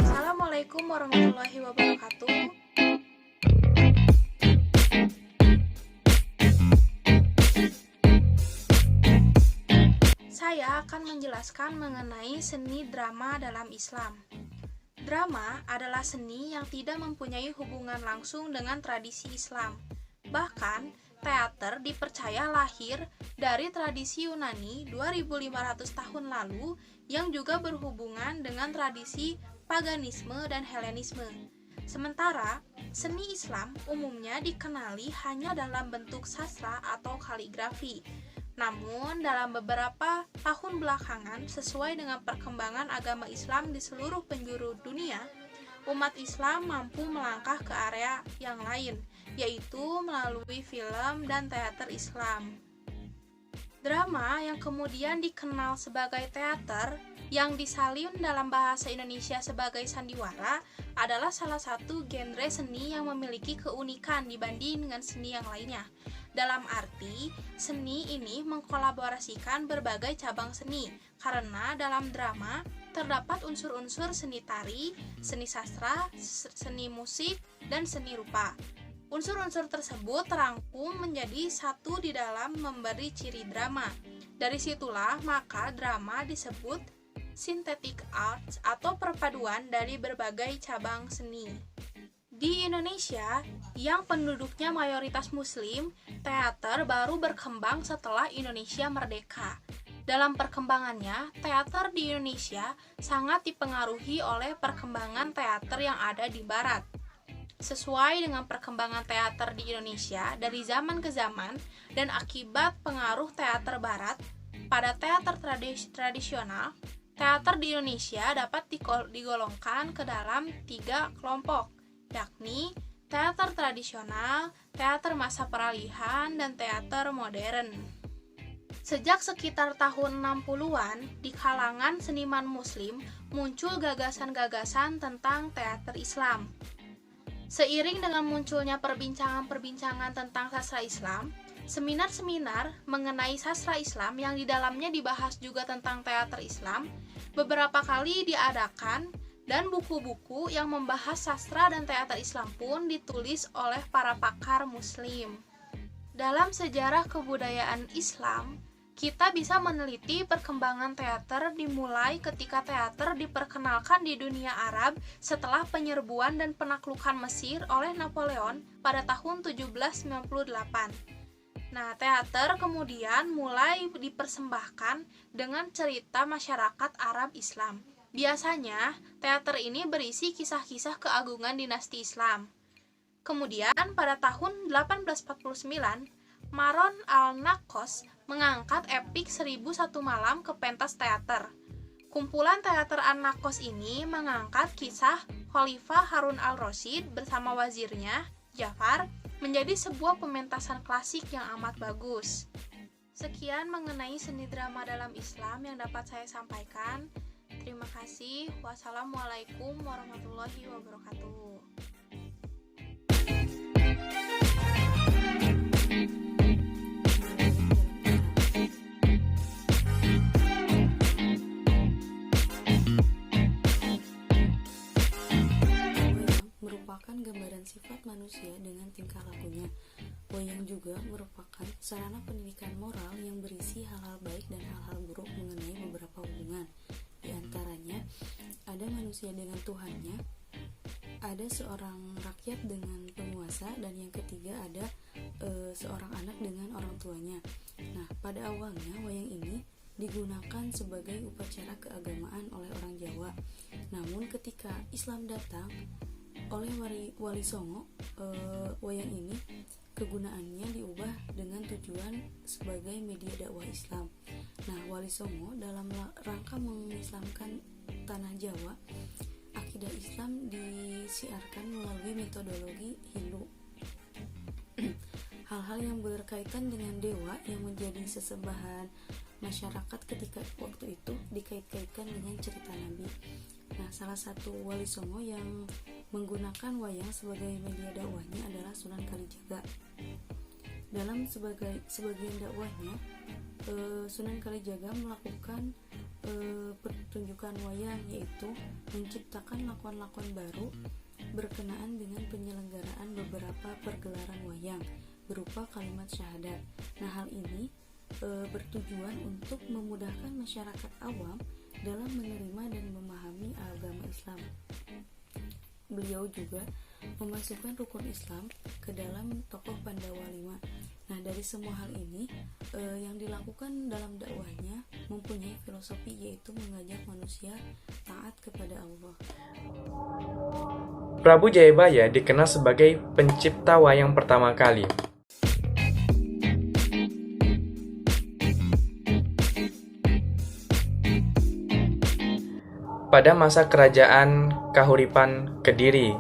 Assalamualaikum warahmatullahi wabarakatuh. Saya akan menjelaskan mengenai seni drama dalam Islam. Drama adalah seni yang tidak mempunyai hubungan langsung dengan tradisi Islam. Bahkan, teater dipercaya lahir dari tradisi Yunani 2500 tahun lalu yang juga berhubungan dengan tradisi paganisme dan Helenisme. Sementara, seni Islam umumnya dikenali hanya dalam bentuk sastra atau kaligrafi. Namun, dalam beberapa tahun belakangan, sesuai dengan perkembangan agama Islam di seluruh penjuru dunia, umat Islam mampu melangkah ke area yang lain, yaitu melalui film dan teater Islam. Drama yang kemudian dikenal sebagai teater, yang disalin dalam bahasa Indonesia sebagai sandiwara, adalah salah satu genre seni yang memiliki keunikan dibanding dengan seni yang lainnya. Dalam arti, seni ini mengkolaborasikan berbagai cabang seni, karena dalam drama terdapat unsur-unsur seni tari, seni sastra, seni musik, dan seni rupa. Unsur-unsur tersebut terangkum menjadi satu di dalam memberi ciri drama. Dari situlah maka drama disebut synthetic arts atau perpaduan dari berbagai cabang seni. Di Indonesia, yang penduduknya mayoritas muslim, teater baru berkembang setelah Indonesia merdeka. Dalam perkembangannya, teater di Indonesia sangat dipengaruhi oleh perkembangan teater yang ada di barat. Sesuai dengan perkembangan teater di Indonesia dari zaman ke zaman dan akibat pengaruh teater barat pada teater tradisional, teater di Indonesia dapat digolongkan ke dalam 3 kelompok, yakni teater tradisional, teater masa peralihan, dan teater modern. Sejak sekitar tahun 60-an, di kalangan seniman muslim muncul gagasan-gagasan tentang teater Islam. Seiring dengan munculnya perbincangan-perbincangan tentang sastra Islam, seminar-seminar mengenai sastra Islam yang di dalamnya dibahas juga tentang teater Islam, beberapa kali diadakan, dan buku-buku yang membahas sastra dan teater Islam pun ditulis oleh para pakar muslim. Dalam sejarah kebudayaan Islam, kita bisa meneliti perkembangan teater dimulai ketika teater diperkenalkan di dunia Arab setelah penyerbuan dan penaklukan Mesir oleh Napoleon pada tahun 1798. Nah, teater kemudian mulai dipersembahkan dengan cerita masyarakat Arab Islam. Biasanya, teater ini berisi kisah-kisah keagungan dinasti Islam. Kemudian, pada tahun 1849, Maron Al-Naqqas mengangkat epik 1001 Malam ke pentas teater. Kumpulan teater An-Naqqas ini mengangkat kisah Khalifah Harun al-Rasyid bersama wazirnya, Ja'far, menjadi sebuah pementasan klasik yang amat bagus. Sekian mengenai seni drama dalam Islam yang dapat saya sampaikan. Terima kasih. Wassalamualaikum warahmatullahi wabarakatuh. Merupakan gambaran sifat manusia dengan tingkah lakunya. Wayang juga merupakan sarana pendidikan moral yang berisi hal-hal baik dan hal-hal buruk mengenai beberapa hubungan. Di antaranya, ada manusia dengan Tuhannya, ada seorang rakyat dengan penguasa, dan yang ketiga ada seorang anak dengan orang tuanya. Nah, pada awalnya wayang ini digunakan sebagai upacara keagamaan oleh orang Jawa. Namun ketika Islam datang oleh Wali Songo, wayang ini kegunaannya diubah dengan tujuan sebagai media dakwah Islam. Nah, Wali Songo dalam rangka mengislamkan tanah Jawa, akidah Islam disiarkan melalui metodologi Hindu. Hal-hal yang berkaitan dengan dewa yang menjadi sesembahan masyarakat ketika waktu itu dikait-kaitkan dengan cerita Nabi. Nah, salah satu Wali Songo yang menggunakan wayang sebagai media dakwahnya adalah Sunan Kalijaga. Dalam sebagian dakwahnya, Sunan Kalijaga melakukan pertunjukan wayang, yaitu menciptakan lakon-lakon baru berkenaan dengan penyelenggaraan beberapa pergelaran wayang berupa kalimat syahadat. Nah, hal ini bertujuan untuk memudahkan masyarakat awam dalam menerima dan memahami agama Islam. Beliau juga memasukkan rukun Islam ke dalam tokoh Pandawa 5. Nah, dari semua hal ini yang dilakukan dalam dakwahnya mempunyai filosofi, yaitu mengajak manusia taat kepada Allah. Prabu Jayabaya dikenal sebagai pencipta wayang pertama kali. Pada masa kerajaan Kahuripan Kediri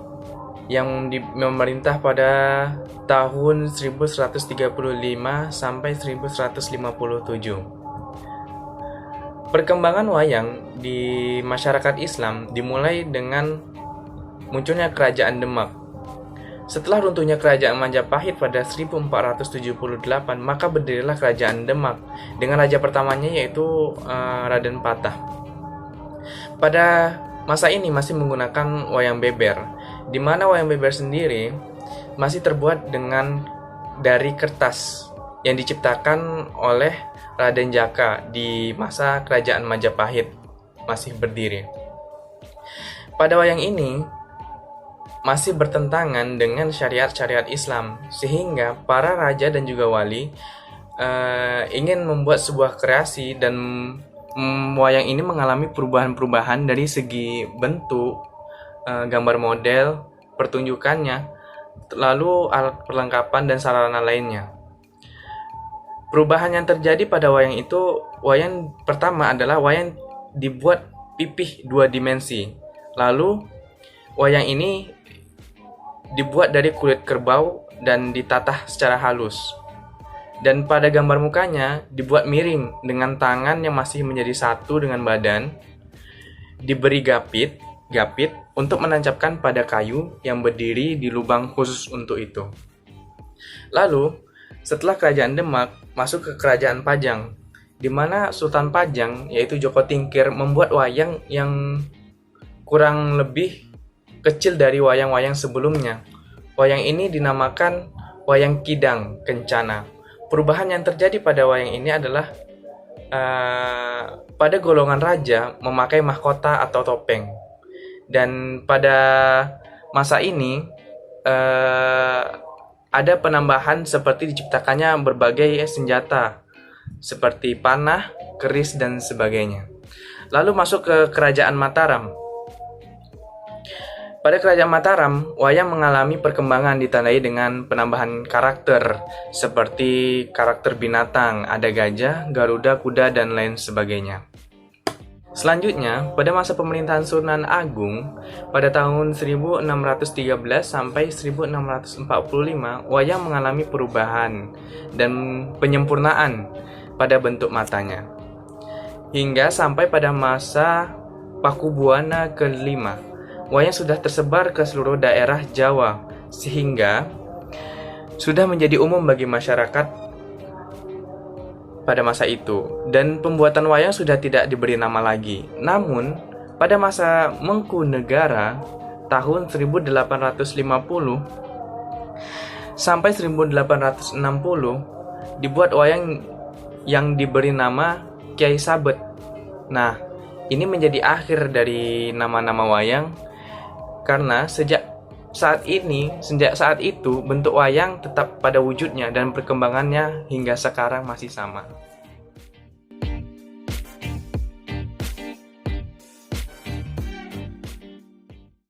yang memerintah pada tahun 1135 sampai 1157. Perkembangan wayang di masyarakat Islam dimulai dengan munculnya Kerajaan Demak. Setelah runtuhnya Kerajaan Majapahit pada 1478, maka berdirilah Kerajaan Demak dengan raja pertamanya yaitu Raden Patah. Pada masa ini masih menggunakan wayang beber, di mana wayang beber sendiri masih terbuat dari kertas yang diciptakan oleh Raden Jaka di masa Kerajaan Majapahit masih berdiri. Pada wayang ini masih bertentangan dengan syariat-syariat Islam, sehingga para raja dan juga wali ingin membuat sebuah kreasi, dan wayang ini mengalami perubahan-perubahan dari segi bentuk, gambar model, pertunjukannya, lalu alat perlengkapan dan sarana lainnya. Perubahan yang terjadi pada wayang itu, wayang pertama adalah wayang dibuat pipih 2 dimensi. Lalu wayang ini dibuat dari kulit kerbau dan ditatah secara halus. Dan pada gambar mukanya dibuat miring dengan tangan yang masih menjadi satu dengan badan, diberi gapit untuk menancapkan pada kayu yang berdiri di lubang khusus untuk itu. Lalu, setelah Kerajaan Demak masuk ke Kerajaan Pajang, di mana Sultan Pajang yaitu Joko Tingkir membuat wayang yang kurang lebih kecil dari wayang-wayang sebelumnya. Wayang ini dinamakan Wayang Kidang Kencana. Perubahan yang terjadi pada wayang ini adalah pada golongan raja memakai mahkota atau topeng. Dan pada masa ini ada penambahan seperti diciptakannya berbagai senjata seperti panah, keris, dan sebagainya. Lalu masuk ke Kerajaan Mataram. Pada Kerajaan Mataram, wayang mengalami perkembangan ditandai dengan penambahan karakter seperti karakter binatang, ada gajah, garuda, kuda, dan lain sebagainya. Selanjutnya, pada masa pemerintahan Sunan Agung pada tahun 1613 sampai 1645, wayang mengalami perubahan dan penyempurnaan pada bentuk matanya. Hingga sampai pada masa Pakubuwana ke-5, wayang sudah tersebar ke seluruh daerah Jawa, sehingga sudah menjadi umum bagi masyarakat pada masa itu, dan pembuatan wayang sudah tidak diberi nama lagi. Namun, pada masa Mangkunegara tahun 1850 sampai 1860 dibuat wayang yang diberi nama Kiai Sabet. Nah, ini menjadi akhir dari nama-nama wayang, karena sejak saat itu bentuk wayang tetap pada wujudnya dan perkembangannya hingga sekarang masih sama.